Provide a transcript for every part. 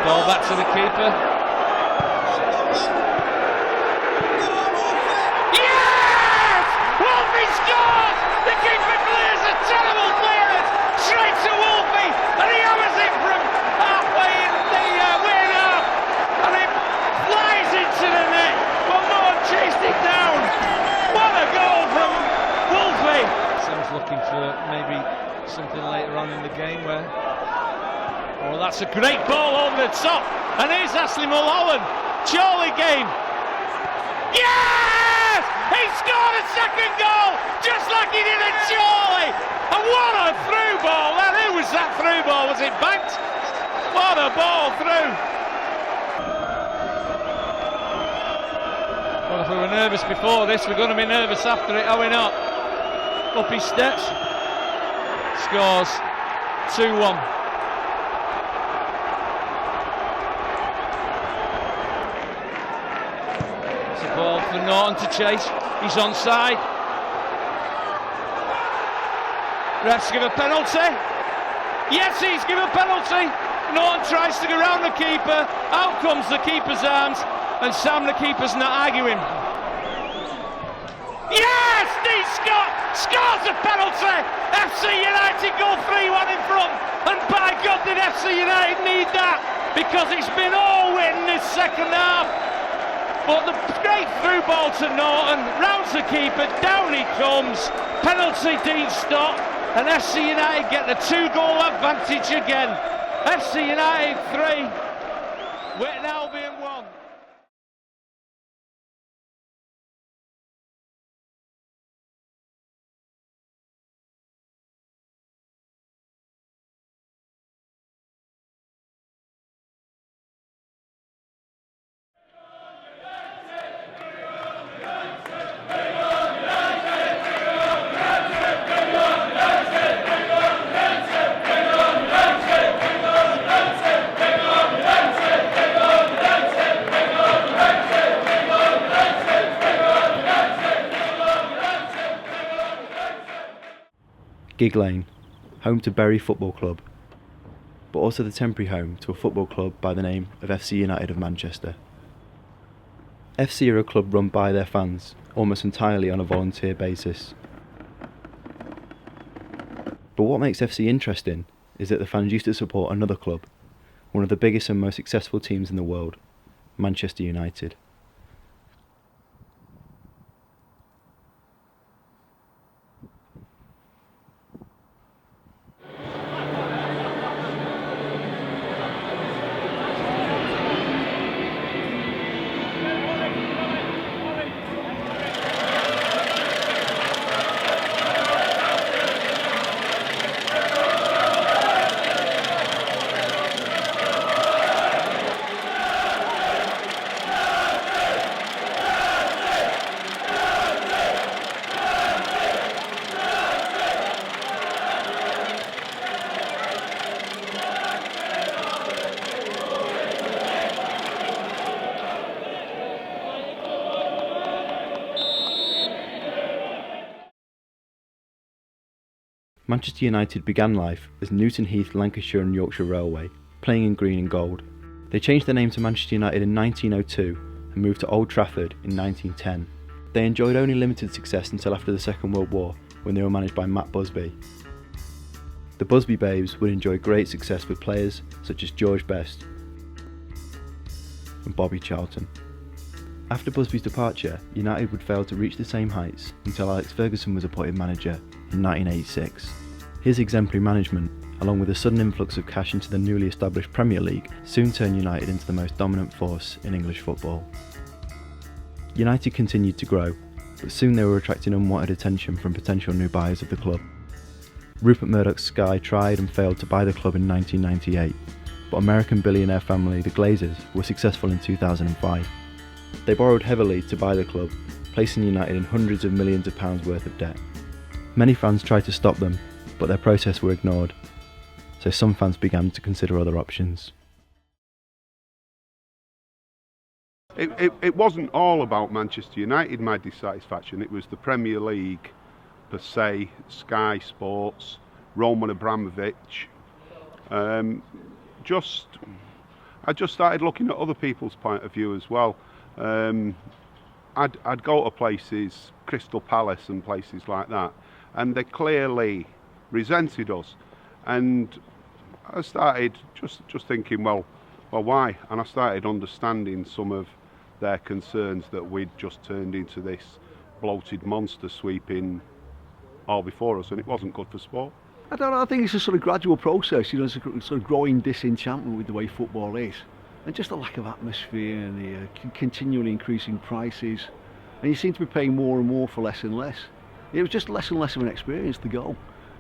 Ball back to the keeper. Yes! Wolfie scores! The keeper clears a terrible clearance straight to Wolfie, and he hammers it from halfway in the wing half, and it flies into the net. But Moore chased it down. What a goal from Wolfie! Sam's looking for maybe something later on in the game where. Oh, that's a great ball over the top, and here's Ashley Mulholland. Charlie game. Yes! He scored a second goal, just like he did at Charlie. And what a through ball! And who was that through ball? Was it banked? What a ball through! Well, if we were nervous before this, we're going to be nervous after it, are we not? Up he steps. Scores 2-1. Ball for Norton to chase. He's onside. Refs give a penalty. Yes, he's given a penalty. Norton tries to go round the keeper. Out comes the keeper's arms, and Sam, the keeper's not arguing. Yes, Steve Scott scores a penalty. FC United go 3-1 in front, and by God did FC United need that, because it's been all win this second half. But the great through ball to Norton, rounds the keeper, down he comes, penalty Dean Stott, and FC United get the 2-goal advantage again. FC United 3, Witten Albion 1. Gig Lane, home to Bury Football Club, but also the temporary home to a football club by the name of FC United of Manchester. FC are a club run by their fans, almost entirely on a volunteer basis. But what makes FC interesting is that the fans used to support another club, one of the biggest and most successful teams in the world, Manchester United. Manchester United began life as Newton Heath, Lancashire and Yorkshire Railway, playing in green and gold. They changed their name to Manchester United in 1902 and moved to Old Trafford in 1910. They enjoyed only limited success until after the Second World War, when they were managed by Matt Busby. The Busby Babes would enjoy great success with players such as George Best and Bobby Charlton. After Busby's departure, United would fail to reach the same heights until Alex Ferguson was appointed manager in 1986. His exemplary management, along with a sudden influx of cash into the newly established Premier League, soon turned United into the most dominant force in English football. United continued to grow, but soon they were attracting unwanted attention from potential new buyers of the club. Rupert Murdoch's Sky tried and failed to buy the club in 1998, but American billionaire family the Glazers were successful in 2005. They borrowed heavily to buy the club, placing United in hundreds of millions of pounds worth of debt. Many fans tried to stop them, but their protests were ignored, so some fans began to consider other options. It wasn't all about Manchester United, my dissatisfaction. It was the Premier League per se, Sky Sports, Roman Abramovich. I just started looking at other people's point of view as well. I'd go to places, Crystal Palace and places like that, and they clearly resented us. And I started just thinking, well, why? And I started understanding some of their concerns that we'd just turned into this bloated monster sweeping all before us, and it wasn't good for sport. I don't know, I think it's a sort of gradual process, it's a sort of growing disenchantment with the way football is. And just the lack of atmosphere and the continually increasing prices. And you seem to be paying more and more for less and less. It was just less and less of an experience to go.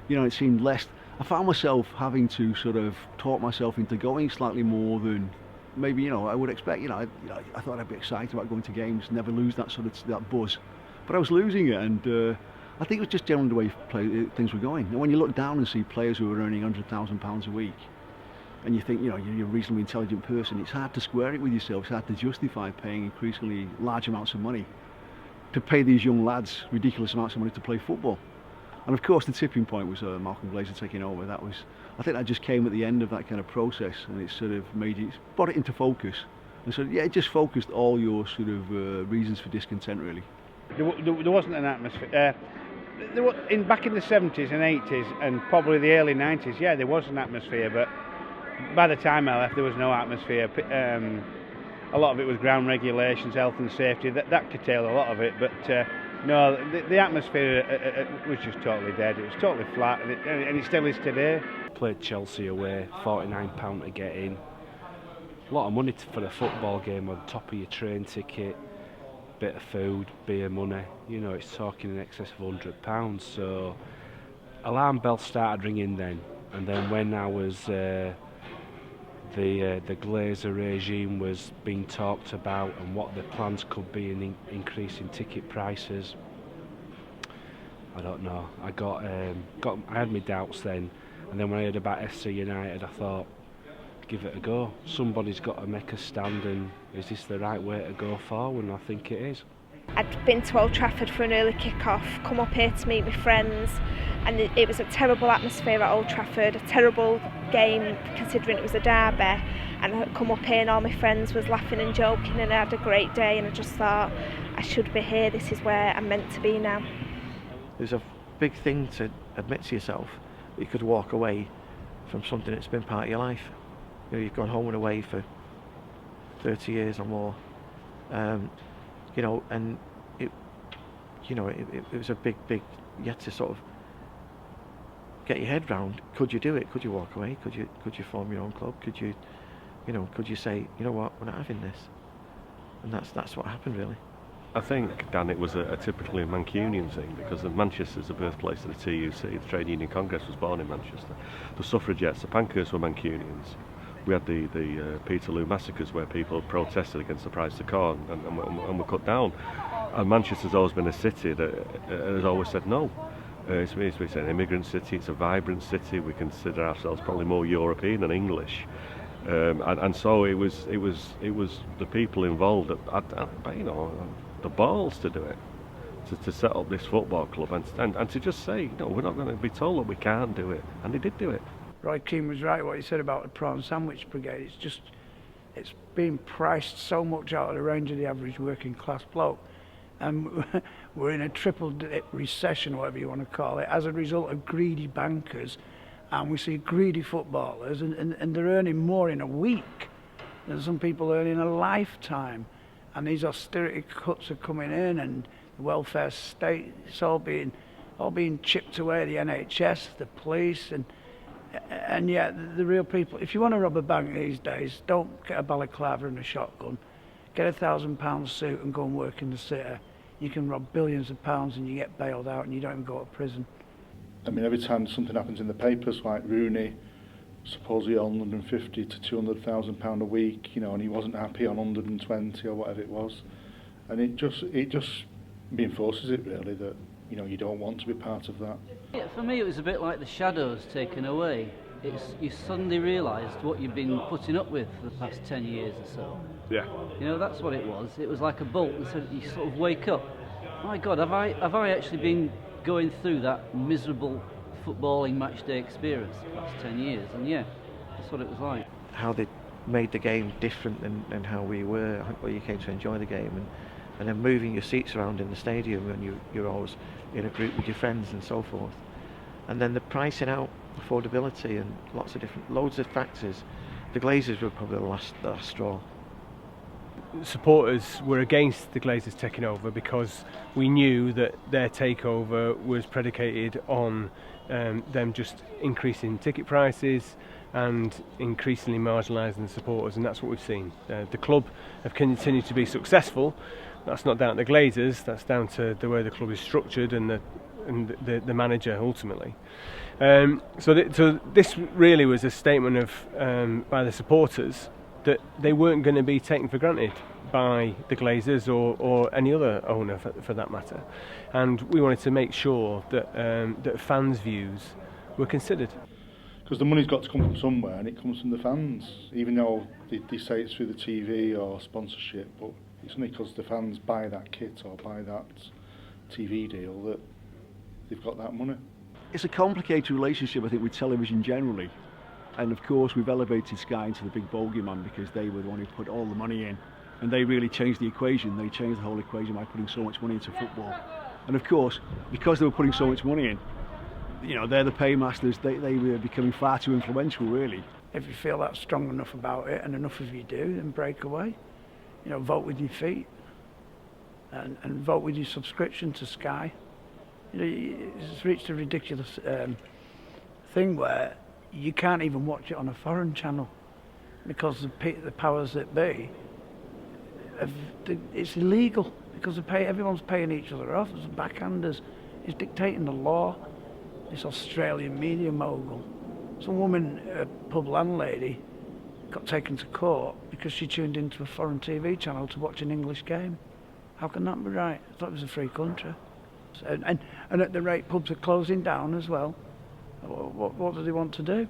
It seemed less. I found myself having to sort of talk myself into going slightly more than maybe, I would expect. I thought I'd be excited about going to games, never lose that buzz. But I was losing it, and I think it was just generally the way things were going. And when you look down and see players who are earning £100,000 a week, and you think, you're a reasonably intelligent person, it's hard to square it with yourself, it's hard to justify paying increasingly large amounts of money to pay these young lads ridiculous amounts of money to play football. And of course the tipping point was Malcolm Glazer taking over. I think that just came at the end of that kind of process, and it sort of brought it into focus. And so it just focused all your sort of reasons for discontent, really. There wasn't an atmosphere. Back in the 70s and 80s and probably the early 90s, there was an atmosphere, but by the time I left there was no atmosphere. A lot of it was ground regulations, health and safety, that curtailed a lot of it, but no, the atmosphere was just totally dead. It was totally flat, and it still is today. Played Chelsea away, £49 to get in. A lot of money for a football game on top of your train ticket, bit of food, beer money, it's talking in excess of £100. So alarm bells started ringing then, and then when I was the Glazer regime was being talked about and what the plans could be in increasing ticket prices, I don't know. I had my doubts then, and then when I heard about SC United, I thought, give it a go. Somebody's got to make a stand, and is this the right way to go forward? And I think it is. I'd been to Old Trafford for an early kick-off, come up here to meet my friends, and it was a terrible atmosphere at Old Trafford, a terrible game considering it was a derby, and I come up here and all my friends was laughing and joking, and I had a great day, and I just thought, I should be here, this is where I'm meant to be now. It was a big thing to admit to yourself that you could walk away from something that's been part of your life. You've gone home and away for 30 years or more, and it was a big, you had to sort of get your head round. Could you do it? Could you walk away? Could you form your own club? Could you say, what, we're not having this? And that's what happened, really. I think, Dan, it was a typically Mancunian thing, because Manchester's the birthplace of the TUC. The Trade Union Congress was born in Manchester. The suffragettes, the Pankers, were Mancunians. We had the Peterloo massacres where people protested against the price of corn and were cut down. And Manchester's always been a city that has always said no. It's an immigrant city, it's a vibrant city. We consider ourselves probably more European than English. And so it was the people involved that had the balls to do it, to set up this football club and to just say, we're not going to be told that we can't do it, and they did do it. Roy Keane was right what he said about the prawn sandwich brigade. It's being priced so much out of the range of the average working class bloke, and we're in a triple dip recession, whatever you want to call it, as a result of greedy bankers, and we see greedy footballers, and they're earning more in a week than some people earn in a lifetime, and these austerity cuts are coming in, and the welfare state, it's all being chipped away, the NHS, the police, and yet the real people, if you want to rob a bank these days, don't get a balaclava and a shotgun, get a £1,000 suit and go and work in the city. You can rob billions of pounds and you get bailed out and you don't even go to prison. I mean, every time something happens in the papers, like Rooney supposedly on £150,000 to £200,000 a week, and he wasn't happy on 120 or whatever it was, and it just reinforces it really that you don't want to be part of that. Yeah, for me it was a bit like the shadows taken away. You suddenly realised what you've been putting up with for the past 10 years or so. Yeah. That's what it was. It was like a bolt, and so you sort of wake up. My God, have I actually been going through that miserable footballing match day experience the past 10 years? And yeah, that's what it was like. How they made the game different than how we were, where you came to enjoy the game, and then moving your seats around in the stadium, and you're always in a group with your friends and so forth. And then the pricing out, affordability, and loads of factors. The Glazers were probably the last straw. Supporters were against the Glazers taking over because we knew that their takeover was predicated on them just increasing ticket prices and increasingly marginalising the supporters, and that's what we've seen. The club have continued to be successful. That's not down to the Glazers, that's down to the way the club is structured and the manager ultimately. So this really was a statement of by the supporters that they weren't going to be taken for granted by the Glazers or any other owner for that matter, and we wanted to make sure that fans' views were considered. Because the money's got to come from somewhere, and it comes from the fans, even though they say it's through the TV or sponsorship, but it's only because the fans buy that kit or buy that TV deal that they've got that money. It's a complicated relationship, I think, with television generally. And of course, we've elevated Sky into the big bogeyman because they were the one who put all the money in. And they really changed the equation. They changed the whole equation by putting so much money into football. And of course, because they were putting so much money in, you know, they're the paymasters, they were becoming far too influential, really. If you feel that strong enough about it, and enough of you do, then break away. You know, vote with your feet. And vote with your subscription to Sky. You know, it's reached a ridiculous thing where you can't even watch it on a foreign channel because the powers that be, it's illegal because everyone's paying each other off. There's backhanders. It's dictating the law. This Australian media mogul. Some woman, a pub landlady, got taken to court because she tuned into a foreign TV channel to watch an English game. How can that be right? I thought it was a free country. And at the rate pubs are closing down as well, what do they want to do?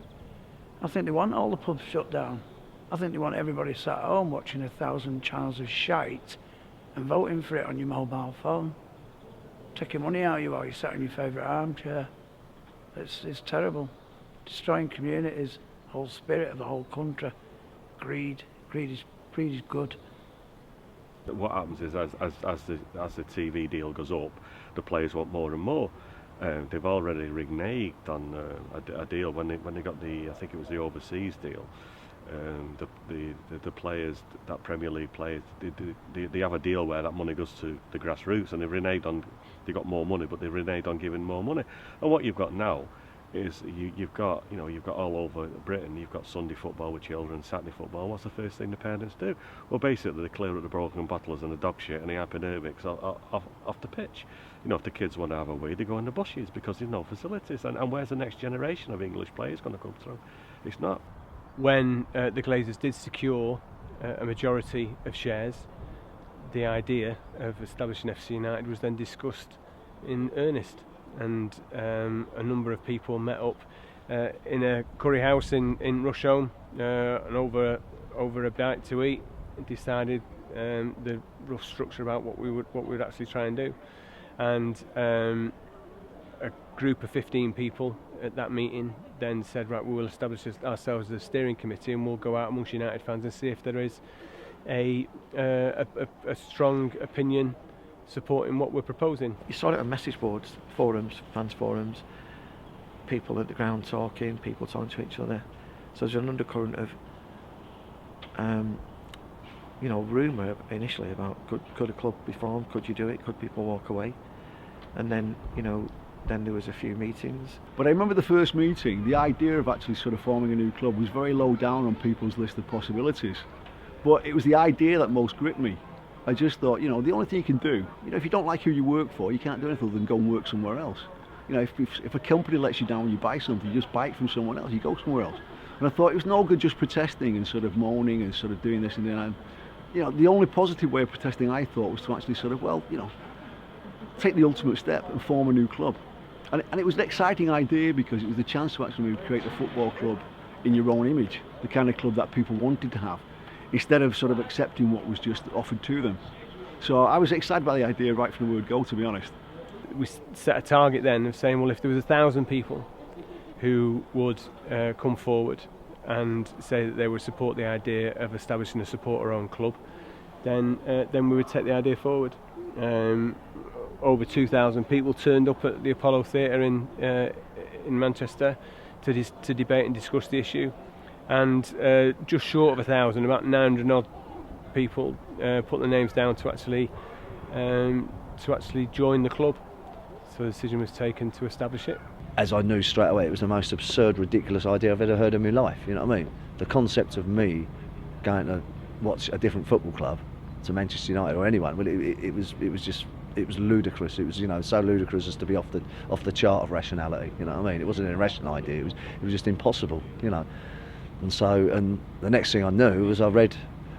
I think they want all the pubs shut down. I think they want everybody sat at home watching 1,000 channels of shite and voting for it on your mobile phone. Taking money out of you while you sat in your favourite armchair. It's terrible. Destroying communities, the whole spirit of the whole country. Greed is good. What happens is as the TV deal goes up, the players want more and more. They've already reneged on a deal when they got I think it was the overseas deal. The players, that Premier League players, they have a deal where that money goes to the grassroots, and they got more money, but they reneged on giving more money. And what you've got now is you've got all over Britain, you've got Sunday football with children, Saturday football. What's the first thing the parents do? Well, basically they clear up the broken bottles and the dog shit and the hypodermics off the pitch. You know, if the kids want to have a wee, they go in the bushes because there's no facilities. And where's the next generation of English players going to come through? It's not. When the Glazers did secure a majority of shares, the idea of establishing FC United was then discussed in earnest, and a number of people met up in a curry house in Rusholme and over a bite to eat, and decided the rough structure about what we would actually try and do. And a group of 15 people at that meeting then said, right, we will establish ourselves as a steering committee, and we'll go out amongst United fans and see if there is a strong opinion supporting what we're proposing. You saw it on message boards, forums, fans forums, people at the ground talking, people talking to each other. So there's an undercurrent of rumour initially about could a club be formed, could you do it, could people walk away? And then, then there was a few meetings. But I remember the first meeting, the idea of actually sort of forming a new club was very low down on people's list of possibilities. But it was the idea that most gripped me. I just thought, the only thing you can do, if you don't like who you work for, you can't do anything other than go and work somewhere else. If a company lets you down when you buy something, you just buy it from someone else, you go somewhere else. And I thought it was no good just protesting and sort of moaning and sort of doing this and that. The only positive way of protesting, I thought, was to actually sort of, take the ultimate step and form a new club. And it was an exciting idea because it was the chance to actually create a football club in your own image, the kind of club that people wanted to have, instead of sort of accepting what was just offered to them. So I was excited by the idea right from the word go, to be honest. We set a target then of saying, well, if there was 1,000 people who would come forward and say that they would support the idea of establishing a supporter-owned club, then we would take the idea forward. Over 2,000 people turned up at the Apollo Theatre in Manchester to debate and discuss the issue, and just short of 1,000, about 900 odd people put their names down to actually join the club. So the decision was taken to establish it. As I knew straight away, it was the most absurd, ridiculous idea I've ever heard in my life. You know what I mean? The concept of me going to watch a different football club, to Manchester United or anyone, well, it was ludicrous. It was, you know, so ludicrous as to be off the chart of rationality. You know what I mean? It wasn't an irrational idea. It was just impossible. You know. And the next thing I knew was I read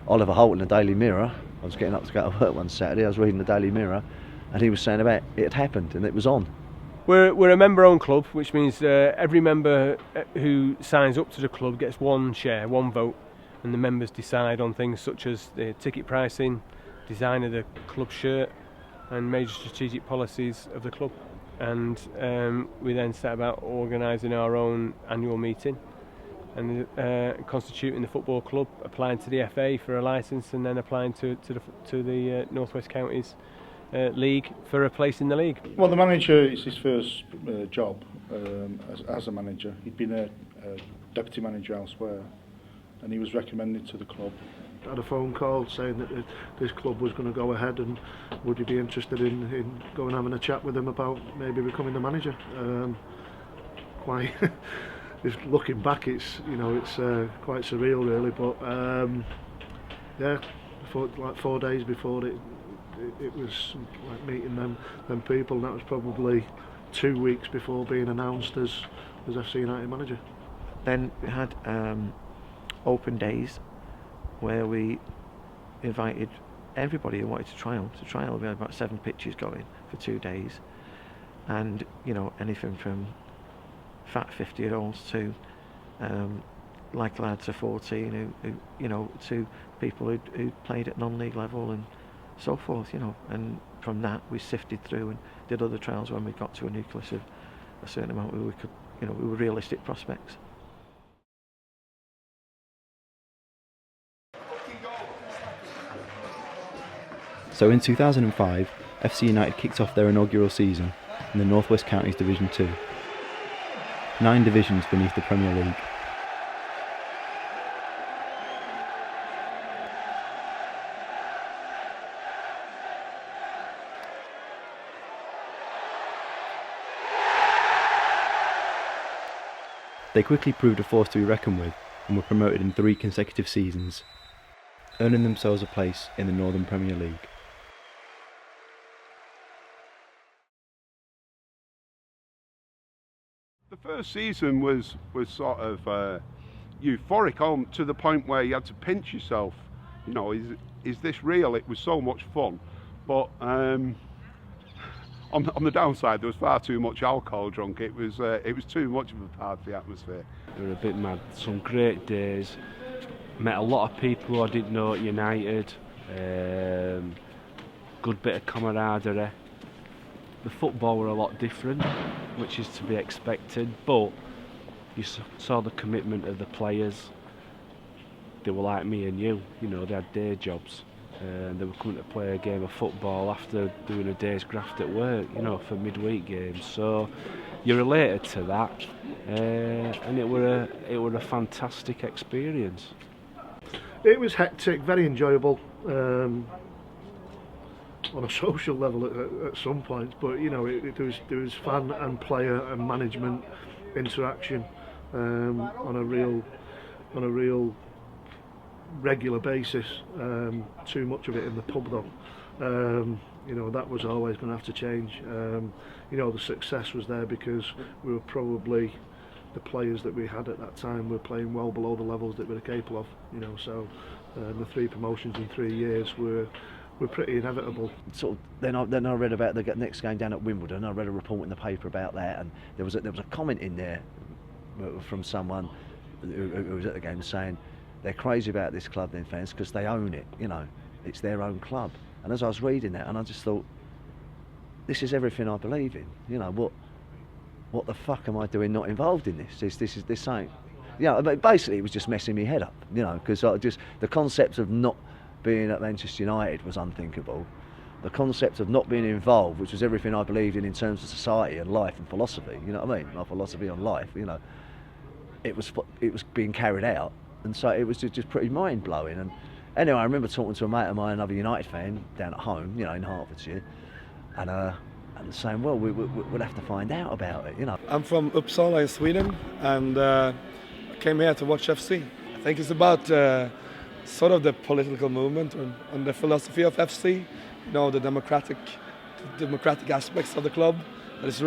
Oliver Holt in the Daily Mirror. I was getting up to go to work one Saturday. I was reading the Daily Mirror, and he was saying about it had happened and it was on. We're a member-owned club, which means every member who signs up to the club gets one share, one vote, and the members decide on things such as the ticket pricing, design of the club shirt, and major strategic policies of the club. And we then set about organising our own annual meeting and constituting the football club, applying to the FA for a licence, and then applying to the North West Counties League for a place in the league. Well, the manager, it's his first job as a manager. He'd been a deputy manager elsewhere, and he was recommended to the club. I had a phone call saying that this club was going to go ahead, and would he be interested in going and having a chat with him about maybe becoming the manager. Quite looking back, it's quite surreal really, but yeah, like 4 days before it was like meeting them people, and that was probably 2 weeks before being announced as FC United manager. Then we had open days where we invited everybody who wanted to trial. We had about 7 pitches going for 2 days, and you know, anything from fat 50-year-olds to like lads of 14 who you know, to people who played at non-league level and so forth, you know. And from that we sifted through and did other trials when we got to a nucleus of a certain amount where we could, you know, we were realistic prospects. So in 2005, FC United kicked off their inaugural season in the North West Counties Division 2, 9 divisions beneath the Premier League. They quickly proved a force to be reckoned with and were promoted in 3 consecutive seasons, earning themselves a place in the Northern Premier League. The first season was sort of euphoric, to the point where you had to pinch yourself. You know, is this real? It was so much fun, but on the downside, there was far too much alcohol drunk. It was too much of a party atmosphere. We were a bit mad. Some great days. Met a lot of people who I didn't know at United. Good bit of camaraderie. The football were a lot different, which is to be expected, but you saw the commitment of the players. They were like me and you know, they had day jobs. They were coming to play a game of football after doing a day's graft at work, you know, for midweek games. So you related to that, and it were a fantastic experience. It was hectic, very enjoyable. On a social level at some points, but you know, there was fan and player and management interaction on a real regular basis. Too much of it in the pub though. You know, that was always going to have to change. You know, the success was there because we were probably, the players that we had at that time were playing well below the levels that we were capable of. You know, so the 3 promotions in 3 years were pretty inevitable. Sort of, then I read about the next game down at Wimbledon. I read a report in the paper about that, and there was a comment in there from someone who was at the game saying they're crazy about this club, then fans, because they own it. You know, it's their own club. And as I was reading that, and I just thought, this is everything I believe in. You know, what the fuck am I doing not involved in this? This Yeah, but basically it was just messing me head up, you know, because the concept of not being at Manchester United was unthinkable. The concept of not being involved, which was everything I believed in terms of society and life and philosophy, you know what I mean? My philosophy on life, you know, it was being carried out, and so it was just pretty mind blowing. And anyway, I remember talking to a mate of mine, another United fan down at home, you know, in Hertfordshire, and saying, well, we'll have to find out about it, you know. I'm from Uppsala in Sweden, and I came here to watch FC. I think it's about sort of the political movement and the philosophy of FC, you know, the democratic aspects of the club. It's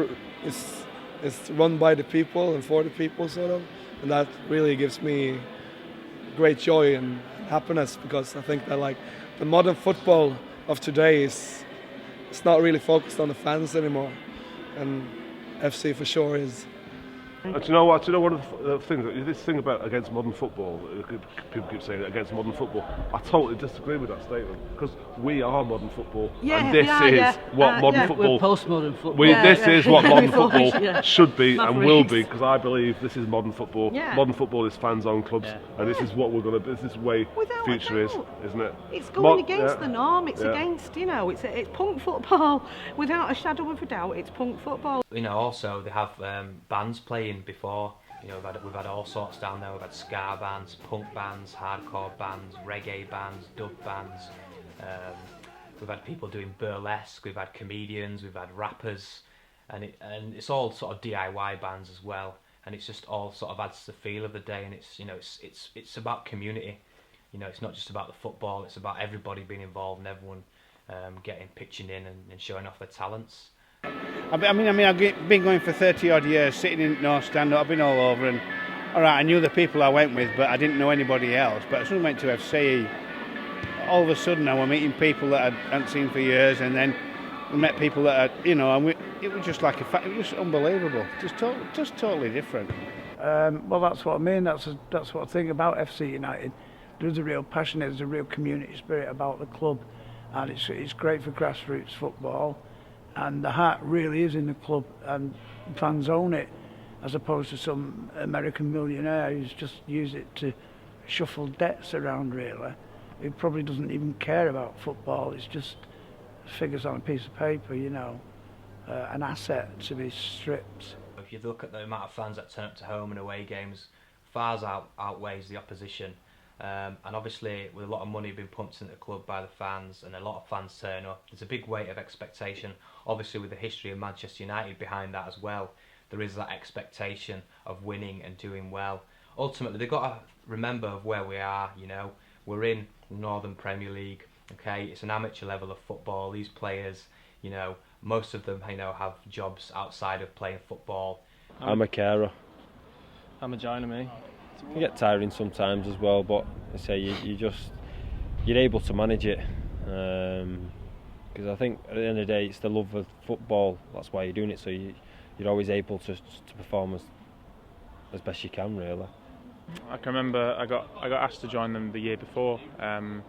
run by the people and for the people, sort of, and that really gives me great joy and happiness, because I think that, like, the modern football of today it's not really focused on the fans anymore, and FC for sure is. And do you know what? One of the things, this thing about against modern football, people keep saying against modern football. I totally disagree with that statement, because we are modern football, and this is what modern football. We're postmodern football. This is what modern football should be and will be, because I believe this is modern football. Yeah. Modern football is fans-owned clubs, and this is what we're going to. This is the way Without future is, isn't it? It's going against the norm. It's against, you know, it's punk football. Without a shadow of a doubt, it's punk football. You know, also they have bands playing before. You know, we've had all sorts down there. We've had ska bands, punk bands, hardcore bands, reggae bands, dub bands. We've had people doing burlesque. We've had comedians. We've had rappers, and it's all sort of DIY bands as well. And it's just all sort of adds to the feel of the day. And it's, you know, it's about community. You know, it's not just about the football. It's about everybody being involved and everyone pitching in and showing off their talents. I've been going for 30 odd years, sitting in North Stand. I've been all over, and all right, I knew the people I went with, but I didn't know anybody else. But as soon as I went to FC, all of a sudden I was meeting people that I hadn't seen for years, and then we met people that it was just like it was just unbelievable, just totally different. Well, that's what I mean. That's what I think about FC United. There's a real passion. There's a real community spirit about the club, and it's great for grassroots football. And the heart really is in the club, and fans own it, as opposed to some American millionaire who's just used it to shuffle debts around, really. He probably doesn't even care about football. It's just figures on a piece of paper, you know, an asset to be stripped. If you look at the amount of fans that turn up to home and away games, far outweighs the opposition. And obviously, with a lot of money being pumped into the club by the fans, and a lot of fans turn up, there's a big weight of expectation. Obviously, with the history of Manchester United behind that as well, there is that expectation of winning and doing well. Ultimately, they've got to remember of where we are. You know, we're in the Northern Premier League. Okay, it's an amateur level of football. These players, you know, most of them, you know, have jobs outside of playing football. I'm a carer. I'm a joiner, me. You get tiring sometimes as well, but I say you're able to manage it, because I think at the end of the day it's the love of football. That's why you're doing it. So you're always able to perform as best you can, really. I can remember I got asked to join them the year before, and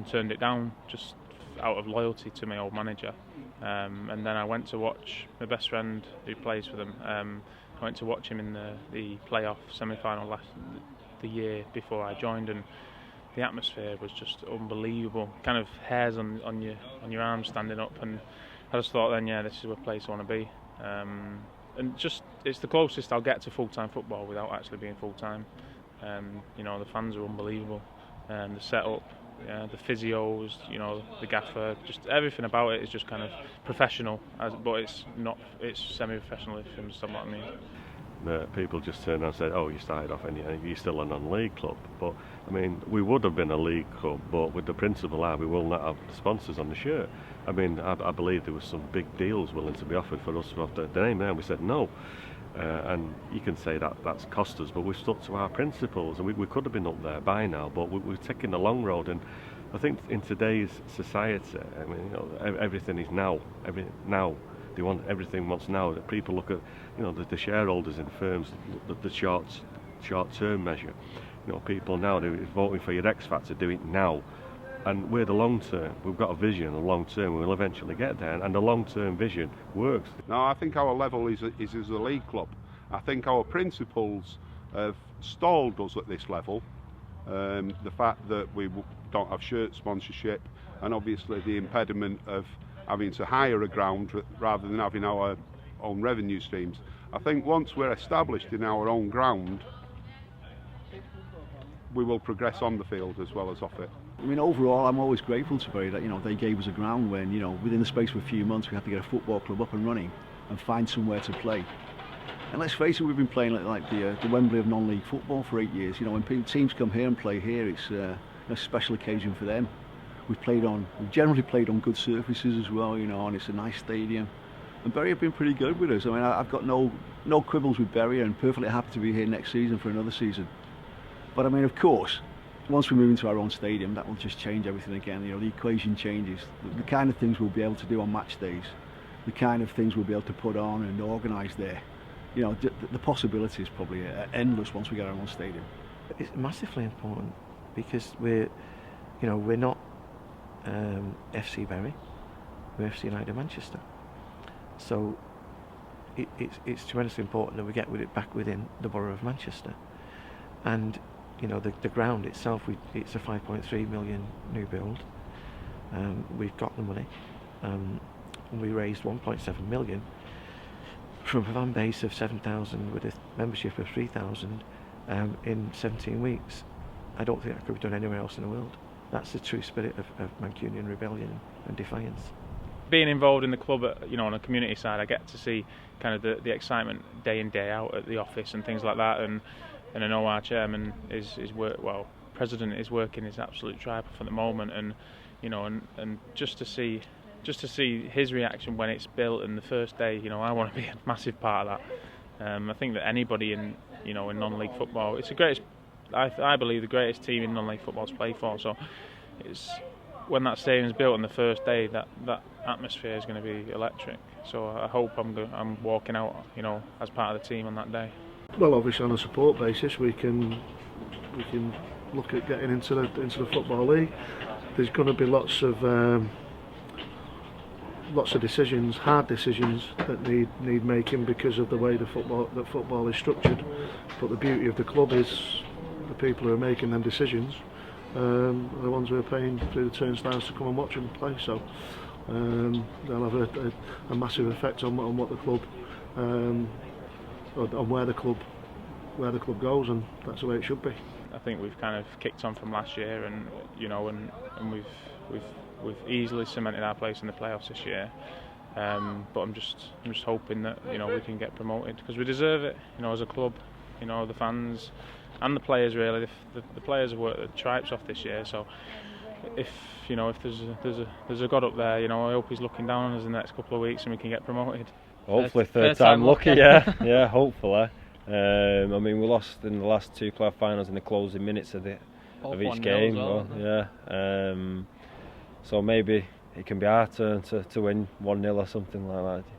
turned it down just out of loyalty to my old manager. And then I went to watch my best friend who plays for them. I went to watch him in the playoff semi-final the year before I joined, and the atmosphere was just unbelievable. Kind of hairs on your arms standing up, and I just thought then, yeah, this is a place I want to be. And just it's the closest I'll get to full-time football without actually being full-time. You know, the fans are unbelievable, the setup, the physios, you know, the gaffer, just everything about it is just kind of professional, but it's semi-professional, if you understand what I mean. People just turned around and said, oh, you started off and you're still a non-league club. But, I mean, we would have been a league club, but with the principle we will not have sponsors on the shirt. I mean, I believe there was some big deals willing to be offered for us to have the name there, and we said no. And you can say that's cost us, but we've stuck to our principles, and we could have been up there by now, but we're taking the long road. And I think in today's society, I mean, you know, everything is now. They want everything wants now. People look at, you know, the shareholders in firms, the short-term measure. You know, people now they're voting for your X Factor, do it now. And we're the long term. We've got a vision, the long term. We'll eventually get there, and the long-term vision works. No, I think our level is as a league club. I think our principles have stalled us at this level. The fact that we don't have shirt sponsorship, and obviously the impediment of having to hire a ground rather than having our own revenue streams. I think once we're established in our own ground, we will progress on the field as well as off it. I mean, overall, I'm always grateful to Bury that, you know, they gave us a ground when, you know, within the space of a few months we had to get a football club up and running and find somewhere to play. And let's face it, we've been playing like the Wembley of non-league football for 8 years. You know, when teams come here and play here, it's a special occasion for them. We've generally played on good surfaces as well, you know, and it's a nice stadium. And Bury have been pretty good with us. I mean, I've got no quibbles with Bury, and perfectly happy to be here next season for another season. But I mean, of course, once we move into our own stadium, that will just change everything again. You know, the equation changes. The kind of things we'll be able to do on match days, the kind of things we'll be able to put on and organise there. You know, the possibilities probably are endless once we get our own stadium. It's massively important because we're not FC Bury, we're FC United Manchester. So it's tremendously important that we get it back within the borough of Manchester. And you know, the ground itself, it's a 5.3 million new build. We've got the money. We raised 1.7 million from a fan base of 7,000 with a membership of 3,000 in 17 weeks. I don't think that could be done anywhere else in the world. That's the true spirit of Mancunian rebellion and defiance. Being involved in the club, you know, on a community side, I get to see kind of the excitement day in, day out at the office and things like that. And I know our chairman president is working his absolute tribe for the moment, and you know, and just to see his reaction when it's built and the first day, you know, I want to be a massive part of that. I think that anybody in non-league football, it's the greatest. I believe the greatest team in non-league football to play for. So it's when that stadium's built on the first day, that atmosphere is going to be electric. So I hope I'm walking out, you know, as part of the team on that day. Well, obviously on a support basis, we can look at getting into the football league. There's going to be lots of decisions, hard decisions that need making because of the way that football is structured. But the beauty of the club is the people who are making them decisions are the ones who are paying through the turnstiles to come and watch them play. So they'll have a massive effect on what the club. On where the club goes, and that's the way it should be. I think we've kind of kicked on from last year, and you know, and we've easily cemented our place in the playoffs this year. But I'm just hoping that, you know, we can get promoted because we deserve it. You know, as a club, you know, the fans and the players really. The players have worked their stripes off this year, so if there's a God up there, you know, I hope he's looking down on us in the next couple of weeks and we can get promoted. Hopefully third time lucky, yeah, hopefully. I mean, we lost in the last two club finals in the closing minutes of each game. So maybe it can be our turn to win 1-0 or something like that.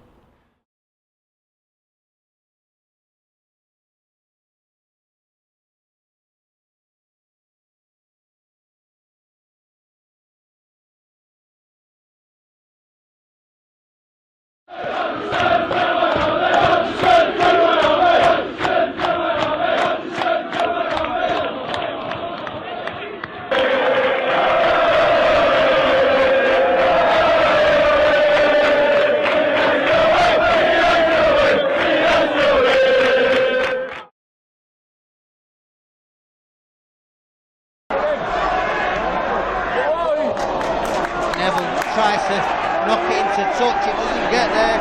Tries to knock it into touch, it doesn't get there.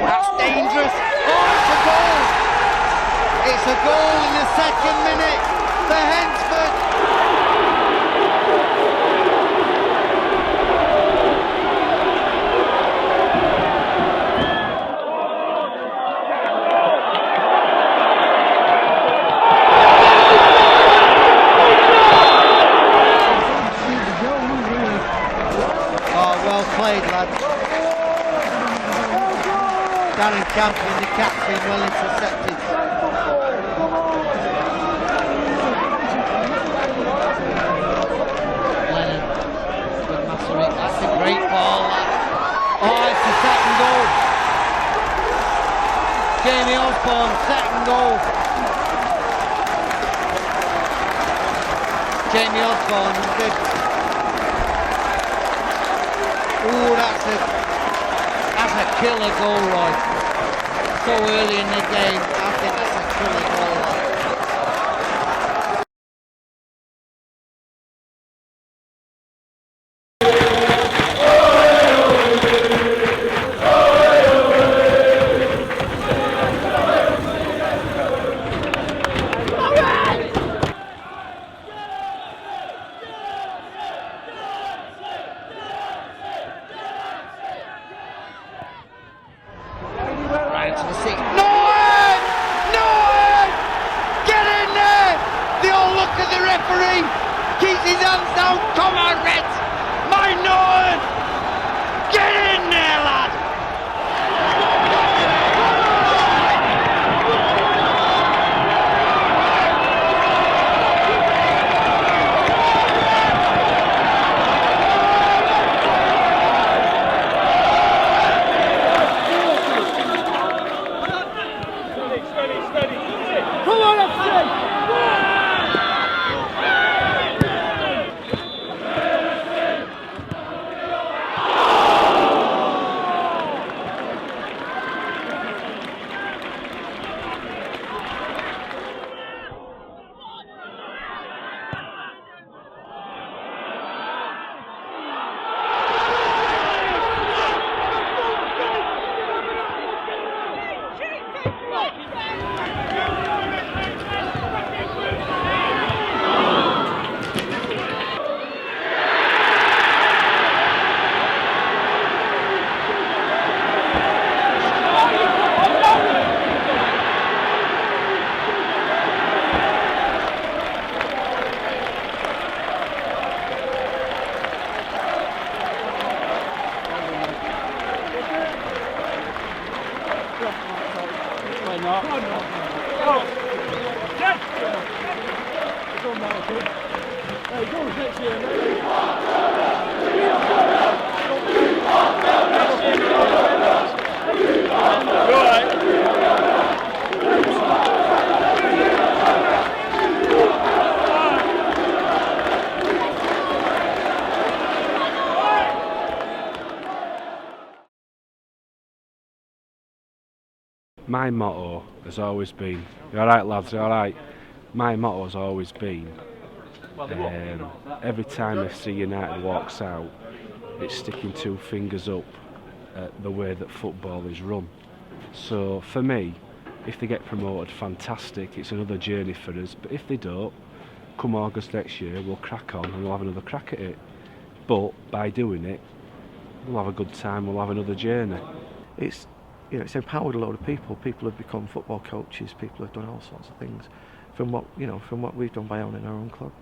That's dangerous. Oh, it's a goal! It's a goal in the second minute for Hensford. Played, lads. Darren Champion, the captain, well intercepted. Lennon, that's a great ball. Oh, it's the second goal. Jamie Osborne. Osborne, second goal. Jamie Osborne, good. Ooh, that's a killer goal, Roy. So early in the game, I think that's a killer goal, Roy. Right to the six. Noah! Noah! Get in there! They all look at the referee. Keeps his hands down. Come on, Reds! My Noah! Get in there, lad! Come on, FC! My motto has always been, you alright lads, you alright? My motto has always been, every time FC United walks out, it's sticking two fingers up at the way that football is run. So for me, if they get promoted, fantastic, it's another journey for us, but if they don't, come August next year, we'll crack on and we'll have another crack at it. But by doing it, we'll have a good time, we'll have another journey. It's empowered a lot of people. People have become football coaches. People have done all sorts of things from what we've done by owning our own club,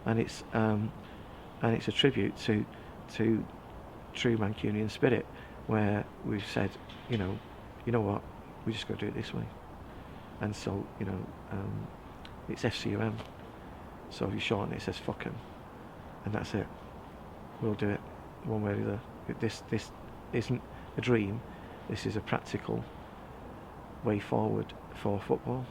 and it's a tribute to true Mancunian spirit, where we've said, you know what, we just got to do it this way, and so it's FCUM. So if you shorten it, it says fuck 'em, and that's it. We'll do it one way or the other. This isn't a dream. This is a practical way forward for football.